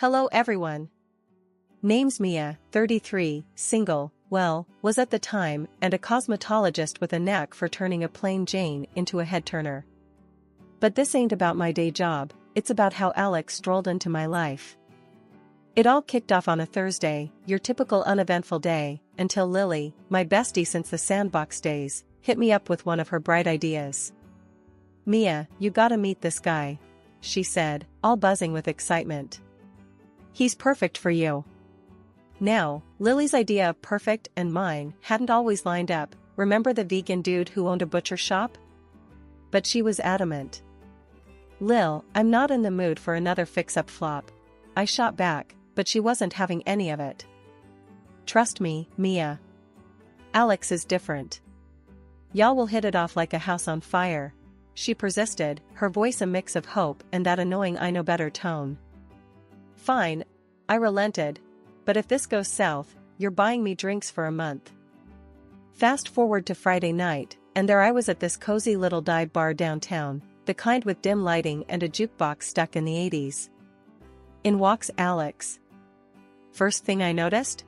Hello everyone. Name's Mia, 33, single, well, was at the time, and a cosmetologist with a knack for turning a plain Jane into a head-turner. But this ain't about my day job, it's about how Alex strolled into my life. It all kicked off on a Thursday, your typical uneventful day, until Lily, my bestie since the sandbox days, hit me up with one of her bright ideas. "Mia, you gotta meet this guy," she said, all buzzing with excitement. "He's perfect for you." Now, Lily's idea of perfect and mine hadn't always lined up. Remember the vegan dude who owned a butcher shop? But she was adamant. "Lil, I'm not in the mood for another fix-up flop," I shot back, but she wasn't having any of it. "Trust me, Mia. Alex is different. Y'all will hit it off like a house on fire," she persisted, her voice a mix of hope and that annoying I know better tone. "Fine," I relented, "but if this goes south, you're buying me drinks for a month." Fast forward to Friday night, and there I was at this cozy little dive bar downtown, the kind with dim lighting and a jukebox stuck in the 80s. In walks Alex. First thing I noticed?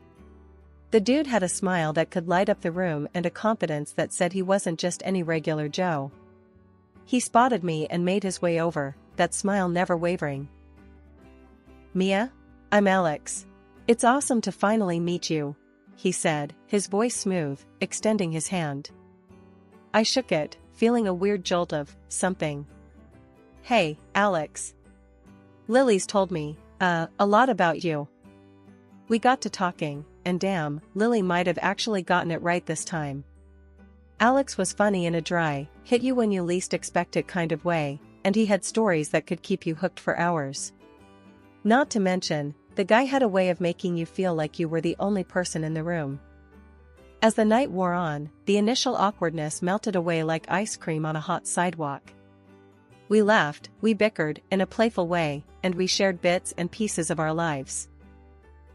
The dude had a smile that could light up the room and a confidence that said he wasn't just any regular Joe. He spotted me and made his way over, that smile never wavering. "Mia? I'm Alex. It's awesome to finally meet you," he said, his voice smooth, extending his hand. I shook it, feeling a weird jolt of something. "Hey, Alex. Lily's told me, a lot about you." We got to talking, and damn, Lily might have actually gotten it right this time. Alex was funny in a dry, hit you when you least expect it kind of way, and he had stories that could keep you hooked for hours. Not to mention, the guy had a way of making you feel like you were the only person in the room. As the night wore on, the initial awkwardness melted away like ice cream on a hot sidewalk. We laughed, we bickered in a playful way, and we shared bits and pieces of our lives.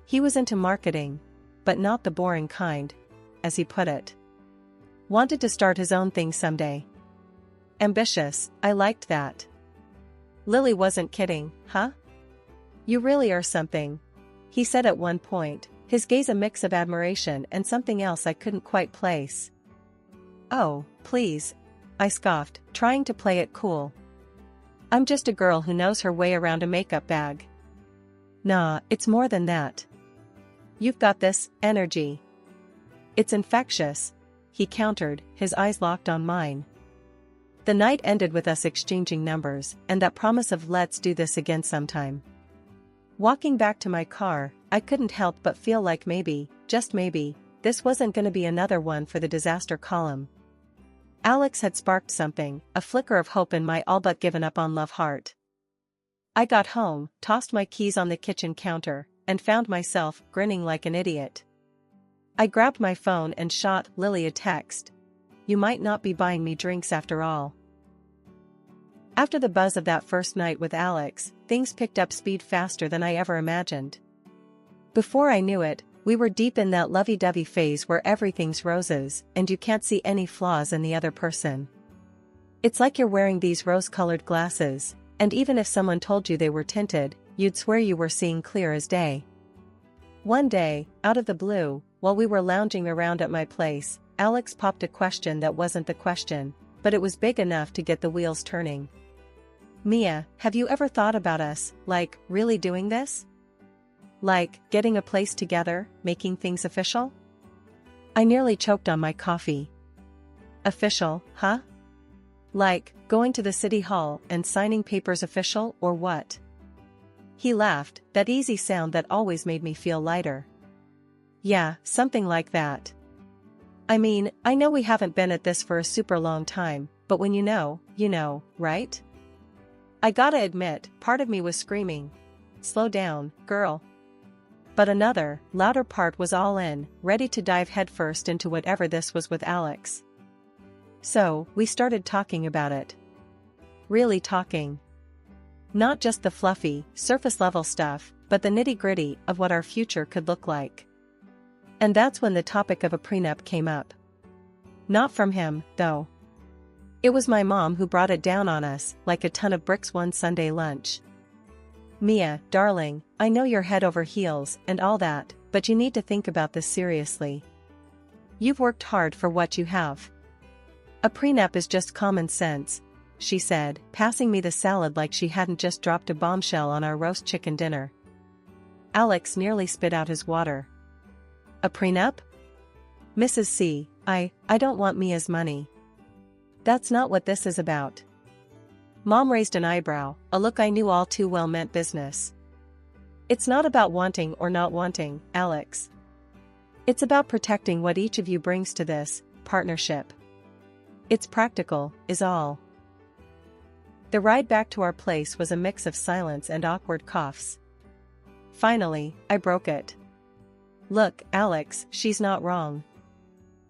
He was into marketing, but not the boring kind, as he put it. Wanted to start his own thing someday. Ambitious, I liked that. Lily wasn't kidding, huh? "You really are something," he said at one point, his gaze a mix of admiration and something else I couldn't quite place. "Oh, please," I scoffed, trying to play it cool. "I'm just a girl who knows her way around a makeup bag." "Nah, it's more than that. You've got this energy. It's infectious," he countered, his eyes locked on mine. The night ended with us exchanging numbers, and that promise of "let's do this again sometime." Walking back to my car, I couldn't help but feel like maybe, just maybe, this wasn't gonna be another one for the disaster column. Alex had sparked something, a flicker of hope in my all but given up on love heart. I got home, tossed my keys on the kitchen counter, and found myself grinning like an idiot. I grabbed my phone and shot Lily a text. "You might not be buying me drinks after all." After the buzz of that first night with Alex, things picked up speed faster than I ever imagined. Before I knew it, we were deep in that lovey-dovey phase where everything's roses, and you can't see any flaws in the other person. It's like you're wearing these rose-colored glasses, and even if someone told you they were tinted, you'd swear you were seeing clear as day. One day, out of the blue, while we were lounging around at my place, Alex popped a question that wasn't the question, but it was big enough to get the wheels turning. "Mia, have you ever thought about us, like, really doing this? Like, getting a place together, making things official?" I nearly choked on my coffee. "Official, huh? Like, going to the city hall and signing papers official or what?" He laughed, that easy sound that always made me feel lighter. "Yeah, something like that. I mean, I know we haven't been at this for a super long time, but when you know, right?" I gotta admit, part of me was screaming, "Slow down, girl." But another, louder part was all in, ready to dive headfirst into whatever this was with Alex. So, we started talking about it. Really talking. Not just the fluffy, surface-level stuff, but the nitty-gritty of what our future could look like. And that's when the topic of a prenup came up. Not from him, though. It was my mom who brought it down on us, like a ton of bricks one Sunday lunch. Mia, darling, I know you're head over heels and all that, but you need to think about this seriously. You've worked hard for what you have. A prenup is just common sense, she said, passing me the salad like she hadn't just dropped a bombshell on our roast chicken dinner. Alex nearly spit out his water. A prenup? Mrs. C, I don't want Mia's money. That's not what this is about. Mom raised an eyebrow, a look I knew all too well meant business. It's not about wanting or not wanting, Alex. It's about protecting what each of you brings to this partnership. It's practical, is all. The ride back to our place was a mix of silence and awkward coughs. Finally, I broke it. Look, Alex, she's not wrong.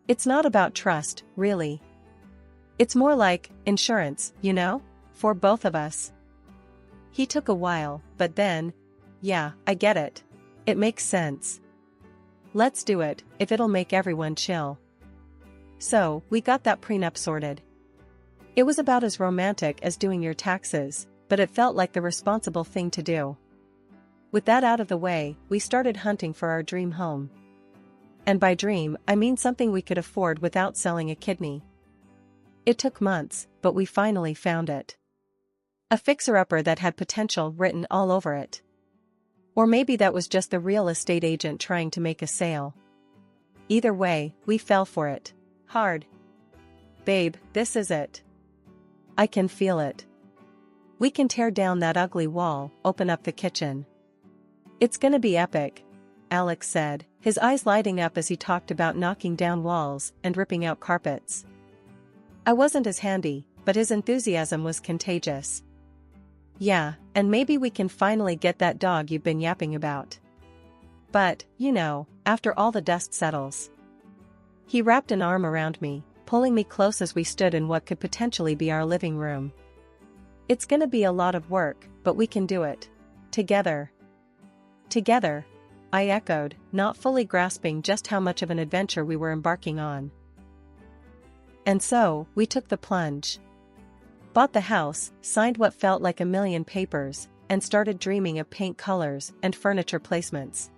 It's not about trust, really. It's more like insurance, you know, for both of us. He took a while, but then, yeah, I get it. It makes sense. Let's do it, if it'll make everyone chill. So, we got that prenup sorted. It was about as romantic as doing your taxes, but it felt like the responsible thing to do. With that out of the way, we started hunting for our dream home. And by dream, I mean something we could afford without selling a kidney. It took months, but we finally found it. A fixer-upper that had potential written all over it. Or maybe that was just the real estate agent trying to make a sale. Either way, we fell for it. Hard. Babe, this is it. I can feel it. We can tear down that ugly wall, open up the kitchen. It's gonna be epic, Alex said, his eyes lighting up as he talked about knocking down walls and ripping out carpets. I wasn't as handy, but his enthusiasm was contagious. Yeah, and maybe we can finally get that dog you've been yapping about. But, you know, after all the dust settles. He wrapped an arm around me, pulling me close as we stood in what could potentially be our living room. It's gonna be a lot of work, but we can do it. Together. Together, I echoed, not fully grasping just how much of an adventure we were embarking on. And so, we took the plunge. Bought the house, signed what felt like a million papers, and started dreaming of paint colors and furniture placements.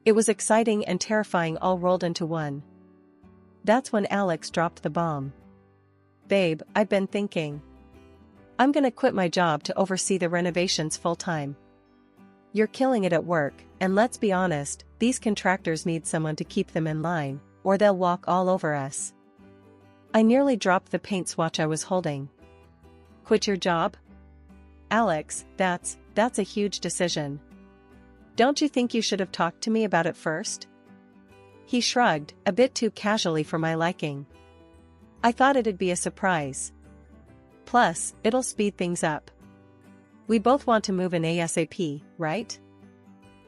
It was exciting and terrifying all rolled into one. That's when Alex dropped the bomb. Babe, I've been thinking. I'm gonna quit my job to oversee the renovations full-time. You're killing it at work, and let's be honest, these contractors need someone to keep them in line, or they'll walk all over us. I nearly dropped the paint swatch I was holding. Quit your job? Alex, that's a huge decision. Don't you think you should have talked to me about it first? He shrugged, a bit too casually for my liking. I thought it'd be a surprise. Plus, it'll speed things up. We both want to move in ASAP, right?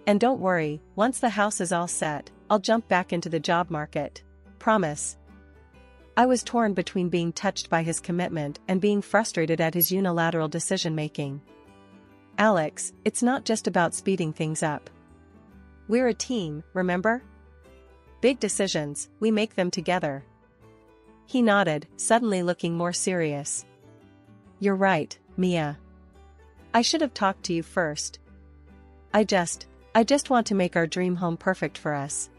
And don't worry, once the house is all set, I'll jump back into the job market. Promise. I was torn between being touched by his commitment and being frustrated at his unilateral decision-making. Alex, it's not just about speeding things up. We're a team, remember? Big decisions, we make them together. He nodded, suddenly looking more serious. You're right, Mia. I should have talked to you first. I just want to make our dream home perfect for us.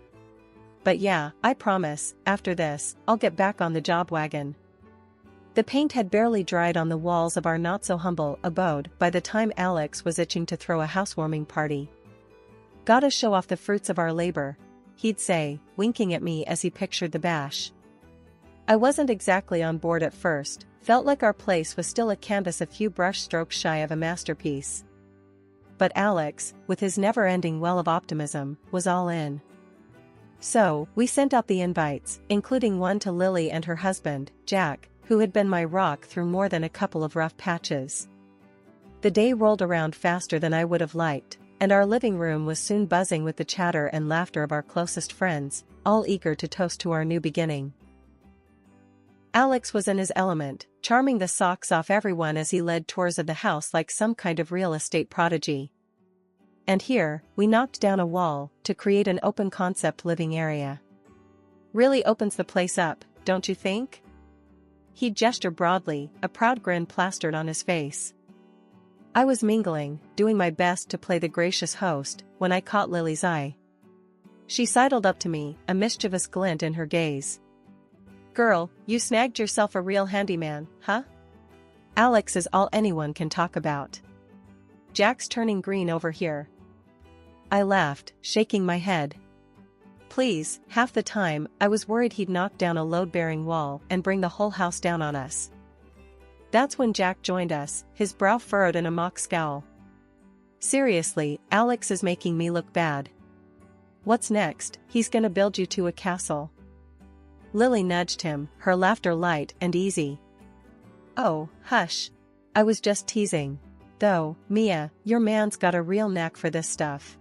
But yeah, I promise, after this, I'll get back on the job wagon. The paint had barely dried on the walls of our not-so-humble abode by the time Alex was itching to throw a housewarming party. Gotta show off the fruits of our labor, he'd say, winking at me as he pictured the bash. I wasn't exactly on board at first, felt like our place was still a canvas a few brush strokes shy of a masterpiece. But Alex, with his never-ending well of optimism, was all in. So, we sent out the invites, including one to Lily and her husband, Jack, who had been my rock through more than a couple of rough patches. The day rolled around faster than I would have liked, and our living room was soon buzzing with the chatter and laughter of our closest friends, all eager to toast to our new beginning. Alex was in his element, charming the socks off everyone as he led tours of the house like some kind of real estate prodigy. And here, we knocked down a wall to create an open-concept living area. Really opens the place up, don't you think? He gestured broadly, a proud grin plastered on his face. I was mingling, doing my best to play the gracious host, when I caught Lily's eye. She sidled up to me, a mischievous glint in her gaze. "Girl, you snagged yourself a real handyman, huh? Alex is all anyone can talk about. Jack's turning green over here." I laughed, shaking my head. Please, half the time, I was worried he'd knock down a load-bearing wall and bring the whole house down on us. That's when Jack joined us, his brow furrowed in a mock scowl. "Seriously, Alex is making me look bad. What's next? He's gonna build you to a castle." Lily nudged him, her laughter light and easy. "Oh, hush. I was just teasing. Though, Mia, your man's got a real knack for this stuff."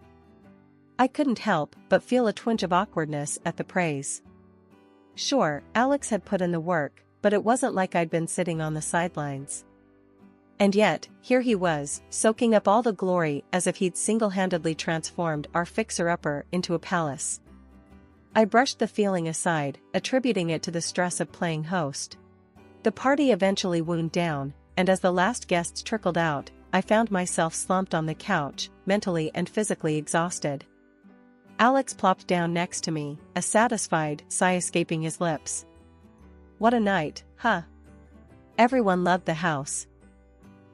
I couldn't help but feel a twinge of awkwardness at the praise. Sure, Alex had put in the work, but it wasn't like I'd been sitting on the sidelines. And yet, here he was, soaking up all the glory as if he'd single-handedly transformed our fixer-upper into a palace. I brushed the feeling aside, attributing it to the stress of playing host. The party eventually wound down, and as the last guests trickled out, I found myself slumped on the couch, mentally and physically exhausted. Alex plopped down next to me, a satisfied sigh escaping his lips. "What a night, huh? Everyone loved the house."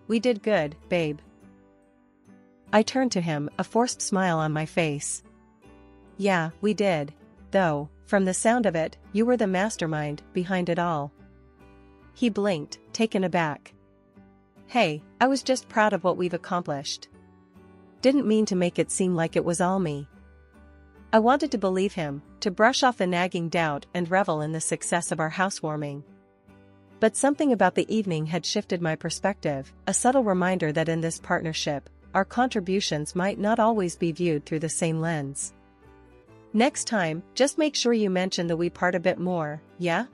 "We did good, babe." I turned to him, a forced smile on my face. "Yeah, we did. Though, from the sound of it, you were the mastermind behind it all." He blinked, taken aback. "Hey, I was just proud of what we've accomplished. Didn't mean to make it seem like it was all me." I wanted to believe him, to brush off the nagging doubt and revel in the success of our housewarming. But something about the evening had shifted my perspective, a subtle reminder that in this partnership, our contributions might not always be viewed through the same lens. "Next time, just make sure you mention the we part a bit more, yeah?"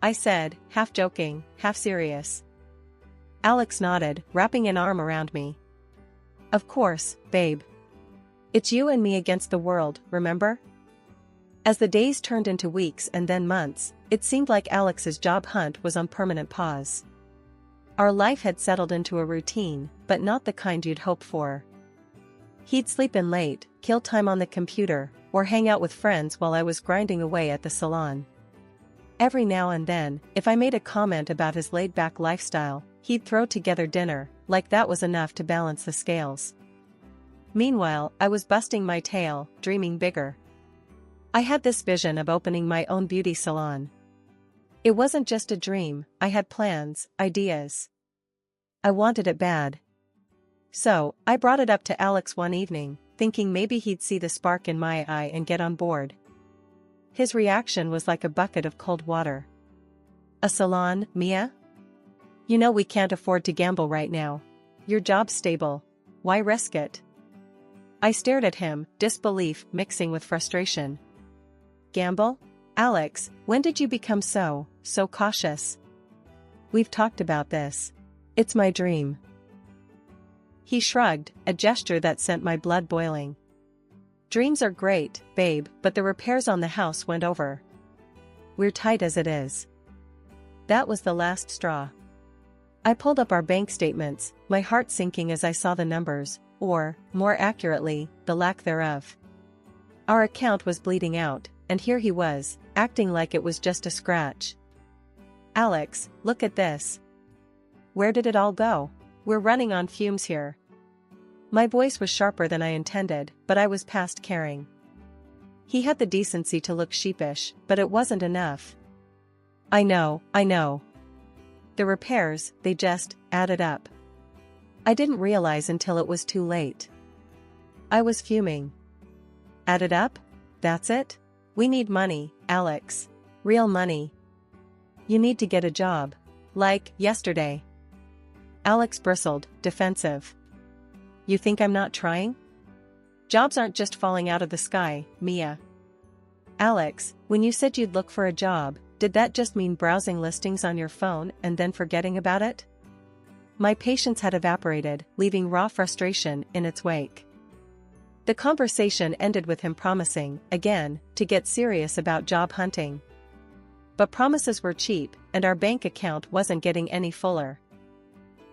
I said, half joking, half serious. Alex nodded, wrapping an arm around me. "Of course, babe. It's you and me against the world, remember?" As the days turned into weeks and then months, it seemed like Alex's job hunt was on permanent pause. Our life had settled into a routine, but not the kind you'd hope for. He'd sleep in late, kill time on the computer, or hang out with friends while I was grinding away at the salon. Every now and then, if I made a comment about his laid-back lifestyle, he'd throw together dinner, like that was enough to balance the scales. Meanwhile, I was busting my tail, dreaming bigger. I had this vision of opening my own beauty salon. It wasn't just a dream, I had plans, ideas. I wanted it bad. So, I brought it up to Alex one evening, thinking maybe he'd see the spark in my eye and get on board. His reaction was like a bucket of cold water. "A salon, Mia? You know we can't afford to gamble right now. Your job's stable. Why risk it?" I stared at him, disbelief mixing with frustration. "Gamble? Alex, when did you become so cautious? We've talked about this. It's my dream." He shrugged, a gesture that sent my blood boiling. "Dreams are great, babe, but the repairs on the house went over. We're tight as it is." That was the last straw. I pulled up our bank statements, my heart sinking as I saw the numbers, or, more accurately, the lack thereof. Our account was bleeding out, and here he was, acting like it was just a scratch. "Alex, look at this. Where did it all go? We're running on fumes here." My voice was sharper than I intended, but I was past caring. He had the decency to look sheepish, but it wasn't enough. I know. The repairs, they just added up. I didn't realize until it was too late. I was fuming. "Added up? That's it? We need money, Alex. Real money. You need to get a job. Like, yesterday." Alex bristled, defensive. "You think I'm not trying? Jobs aren't just falling out of the sky, Mia." "Alex, when you said you'd look for a job, did that just mean browsing listings on your phone and then forgetting about it?" My patience had evaporated, leaving raw frustration in its wake. The conversation ended with him promising, again, to get serious about job hunting. But promises were cheap, and our bank account wasn't getting any fuller.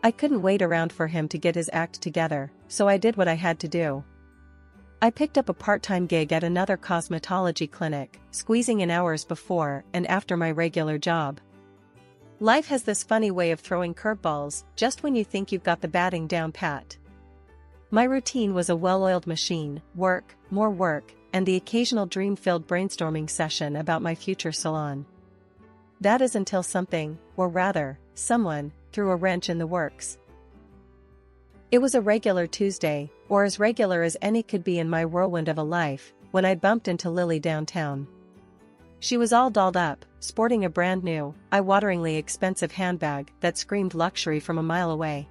I couldn't wait around for him to get his act together, so I did what I had to do. I picked up a part-time gig at another cosmetology clinic, squeezing in hours before and after my regular job. Life has this funny way of throwing curveballs just when you think you've got the batting down pat. My routine was a well-oiled machine, work, more work, and the occasional dream-filled brainstorming session about my future salon. That is until something, or rather, someone, threw a wrench in the works. It was a regular Tuesday, or as regular as any could be in my whirlwind of a life, when I bumped into Lily downtown. She was all dolled up, sporting a brand new, eye-wateringly expensive handbag that screamed luxury from a mile away.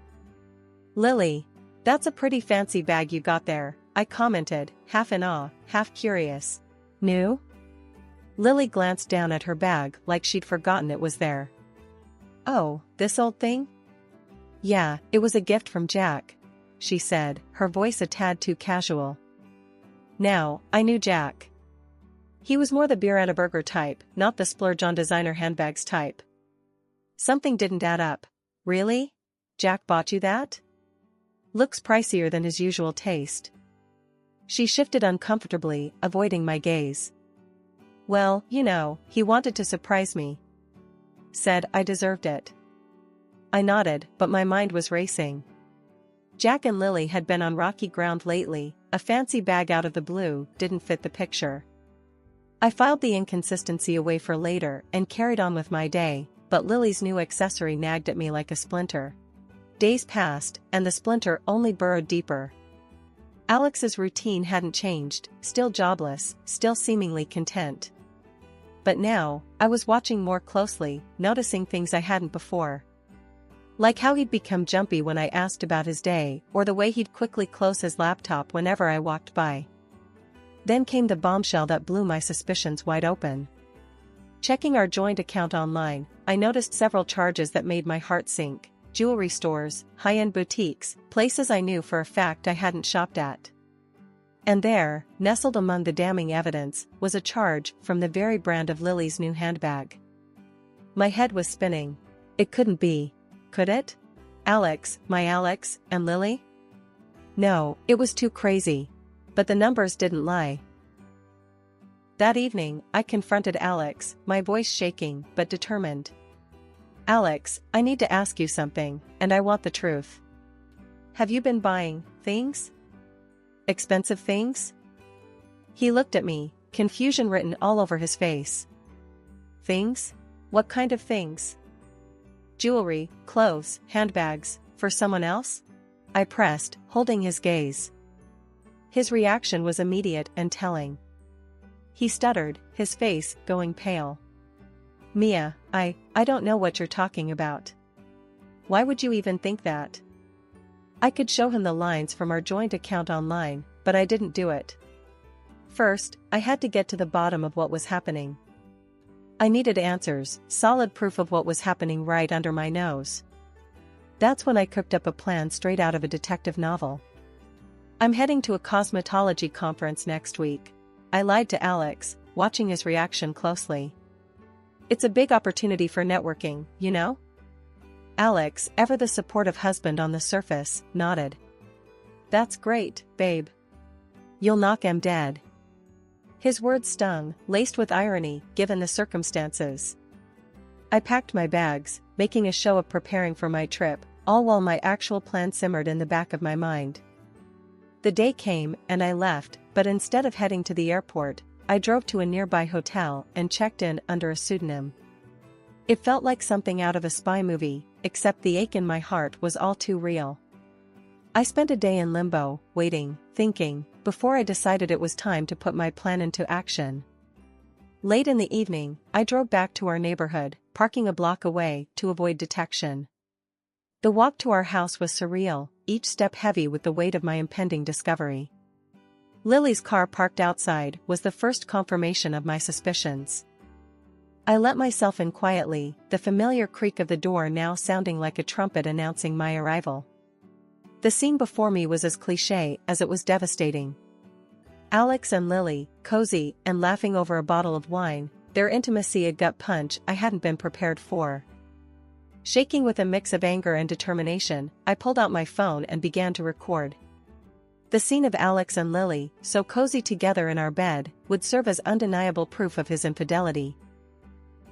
"Lily, that's a pretty fancy bag you got there," I commented, half in awe, half curious. "New?" Lily glanced down at her bag like she'd forgotten it was there. "Oh, this old thing?" "Yeah, it was a gift from Jack," she said, her voice a tad too casual. Now, I knew Jack. He was more the beer and a burger type, not the splurge on designer handbags type. Something didn't add up. "Really? Jack bought you that? Looks pricier than his usual taste." She shifted uncomfortably, avoiding my gaze. "Well, you know, he wanted to surprise me. Said I deserved it." I nodded, but my mind was racing. Jack and Lily had been on rocky ground lately. A fancy bag out of the blue didn't fit the picture. I filed the inconsistency away for later and carried on with my day, but Lily's new accessory nagged at me like a splinter. Days passed, and the splinter only burrowed deeper. Alex's routine hadn't changed, still jobless, still seemingly content. But now, I was watching more closely, noticing things I hadn't before. Like how he'd become jumpy when I asked about his day, or the way he'd quickly close his laptop whenever I walked by. Then came the bombshell that blew my suspicions wide open. Checking our joint account online, I noticed several charges that made my heart sink: jewelry stores, high-end boutiques, places I knew for a fact I hadn't shopped at. And there, nestled among the damning evidence, was a charge from the very brand of Lily's new handbag. My head was spinning. It couldn't be. Could it? Alex, my Alex, and Lily? No, it was too crazy. But the numbers didn't lie. That evening, I confronted Alex, my voice shaking but determined. "Alex, I need to ask you something, and I want the truth. Have you been buying things? Expensive things?" He looked at me, confusion written all over his face. "Things? What kind of things?" "Jewelry, clothes, handbags, for someone else?" I pressed, holding his gaze. His reaction was immediate and telling. He stuttered, his face going pale. "Mia, I don't know what you're talking about. Why would you even think that?" I could show him the lines from our joint account online, but I didn't do it. First, I had to get to the bottom of what was happening. I needed answers, solid proof of what was happening right under my nose. That's when I cooked up a plan straight out of a detective novel. "I'm heading to a cosmetology conference next week," I lied to Alex, watching his reaction closely. "It's a big opportunity for networking, you know?" Alex, ever the supportive husband on the surface, nodded. "That's great, babe. You'll knock 'em dead." His words stung, laced with irony, given the circumstances. I packed my bags, making a show of preparing for my trip, all while my actual plan simmered in the back of my mind. The day came, and I left, but instead of heading to the airport, I drove to a nearby hotel and checked in under a pseudonym. It felt like something out of a spy movie, except the ache in my heart was all too real. I spent a day in limbo, waiting, thinking, before I decided it was time to put my plan into action. Late in the evening, I drove back to our neighborhood, parking a block away to avoid detection. The walk to our house was surreal, each step heavy with the weight of my impending discovery. Lily's car parked outside was the first confirmation of my suspicions. I let myself in quietly, the familiar creak of the door now sounding like a trumpet announcing my arrival. The scene before me was as cliché as it was devastating. Alex and Lily, cozy and laughing over a bottle of wine, their intimacy a gut punch I hadn't been prepared for. Shaking with a mix of anger and determination, I pulled out my phone and began to record. The scene of Alex and Lily, so cozy together in our bed, would serve as undeniable proof of his infidelity.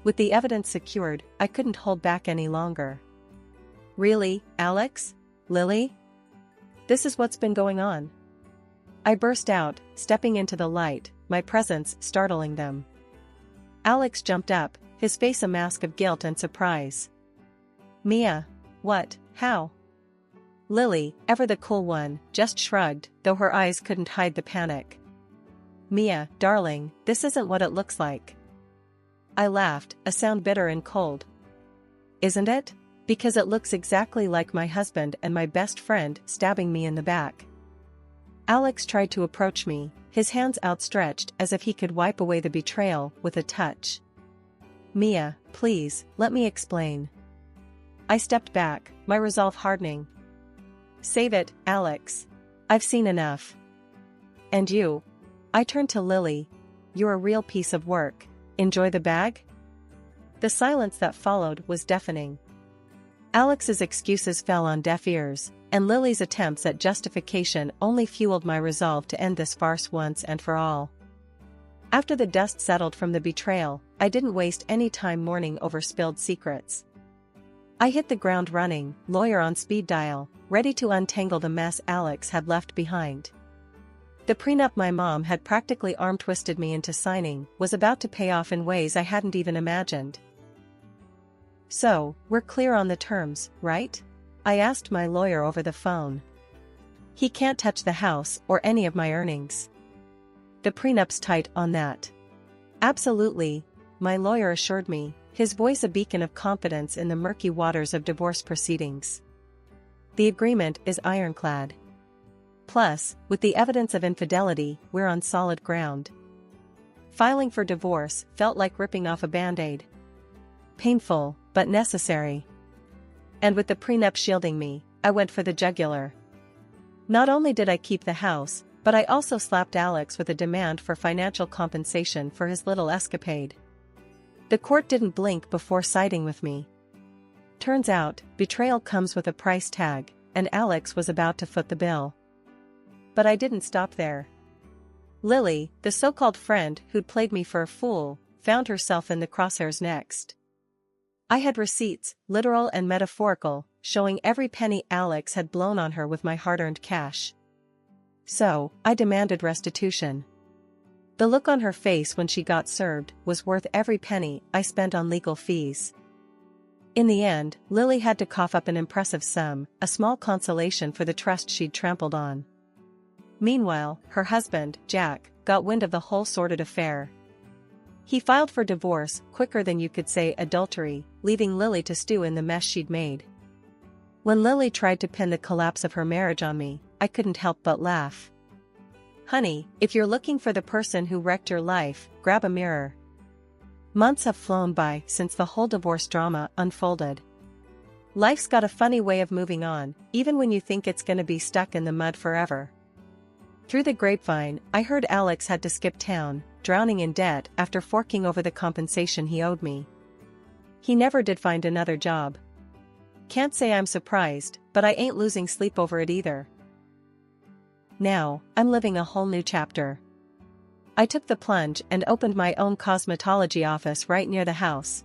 With the evidence secured, I couldn't hold back any longer. Really, Alex? Lily? This is what's been going on? I burst out, stepping into the light, my presence startling them. Alex jumped up, his face a mask of guilt and surprise. Mia. What? How? Lily, ever the cool one, just shrugged, though her eyes couldn't hide the panic. Mia, darling, this isn't what it looks like. I laughed, a sound bitter and cold. Isn't it? Because it looks exactly like my husband and my best friend stabbing me in the back. Alex tried to approach me, his hands outstretched as if he could wipe away the betrayal with a touch. Mia, please, let me explain. I stepped back, my resolve hardening. Save it, Alex. I've seen enough. And you? I turned to Lily. You're a real piece of work. Enjoy the bag? The silence that followed was deafening. Alex's excuses fell on deaf ears, and Lily's attempts at justification only fueled my resolve to end this farce once and for all. After the dust settled from the betrayal, I didn't waste any time mourning over spilled secrets. I hit the ground running, lawyer on speed dial, ready to untangle the mess Alex had left behind. The prenup my mom had practically arm-twisted me into signing was about to pay off in ways I hadn't even imagined. So, we're clear on the terms, right? I asked my lawyer over the phone. He can't touch the house or any of my earnings. The prenup's tight on that. Absolutely, my lawyer assured me, his voice a beacon of confidence in the murky waters of divorce proceedings. The agreement is ironclad. Plus, with the evidence of infidelity, we're on solid ground. Filing for divorce felt like ripping off a band-aid. Painful, but necessary. And with the prenup shielding me, I went for the jugular. Not only did I keep the house, but I also slapped Alex with a demand for financial compensation for his little escapade. The court didn't blink before siding with me. Turns out, betrayal comes with a price tag, and Alex was about to foot the bill. But I didn't stop there. Lily, the so-called friend who'd played me for a fool, found herself in the crosshairs next. I had receipts, literal and metaphorical, showing every penny Alex had blown on her with my hard-earned cash. So, I demanded restitution. The look on her face when she got served was worth every penny I spent on legal fees. In the end, Lily had to cough up an impressive sum, a small consolation for the trust she'd trampled on. Meanwhile, her husband, Jack, got wind of the whole sordid affair. He filed for divorce quicker than you could say adultery, leaving Lily to stew in the mess she'd made. When Lily tried to pin the collapse of her marriage on me, I couldn't help but laugh. Honey, if you're looking for the person who wrecked your life, grab a mirror. Months have flown by since the whole divorce drama unfolded. Life's got a funny way of moving on, even when you think it's gonna be stuck in the mud forever. Through the grapevine, I heard Alex had to skip town, drowning in debt after forking over the compensation he owed me. He never did find another job. Can't say I'm surprised, but I ain't losing sleep over it either. Now, I'm living a whole new chapter. I took the plunge and opened my own cosmetology office right near the house.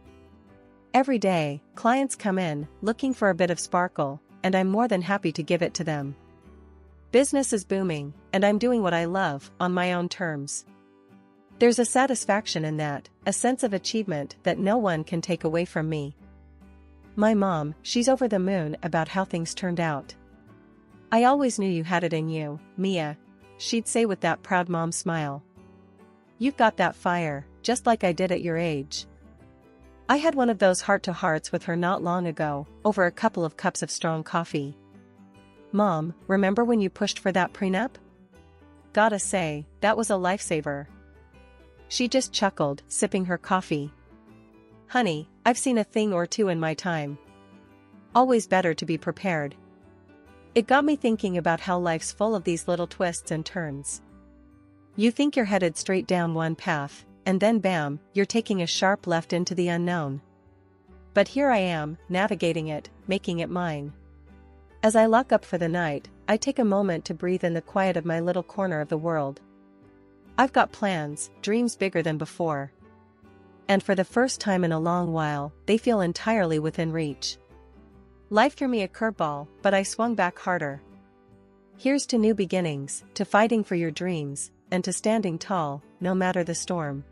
Every day, clients come in, looking for a bit of sparkle, and I'm more than happy to give it to them. Business is booming, and I'm doing what I love, on my own terms. There's a satisfaction in that, a sense of achievement that no one can take away from me. My mom, she's over the moon about how things turned out. I always knew you had it in you, Mia, she'd say with that proud mom smile. You've got that fire, just like I did at your age. I had one of those heart-to-hearts with her not long ago, over a couple of cups of strong coffee. Mom, remember when you pushed for that prenup? Gotta say, that was a lifesaver. She just chuckled, sipping her coffee. Honey, I've seen a thing or two in my time. Always better to be prepared. It got me thinking about how life's full of these little twists and turns. You think you're headed straight down one path, and then bam, you're taking a sharp left into the unknown. But here I am, navigating it, making it mine. As I lock up for the night, I take a moment to breathe in the quiet of my little corner of the world. I've got plans, dreams bigger than before. And for the first time in a long while, they feel entirely within reach. Life threw me a curveball, but I swung back harder. Here's to new beginnings, to fighting for your dreams, and to standing tall, no matter the storm.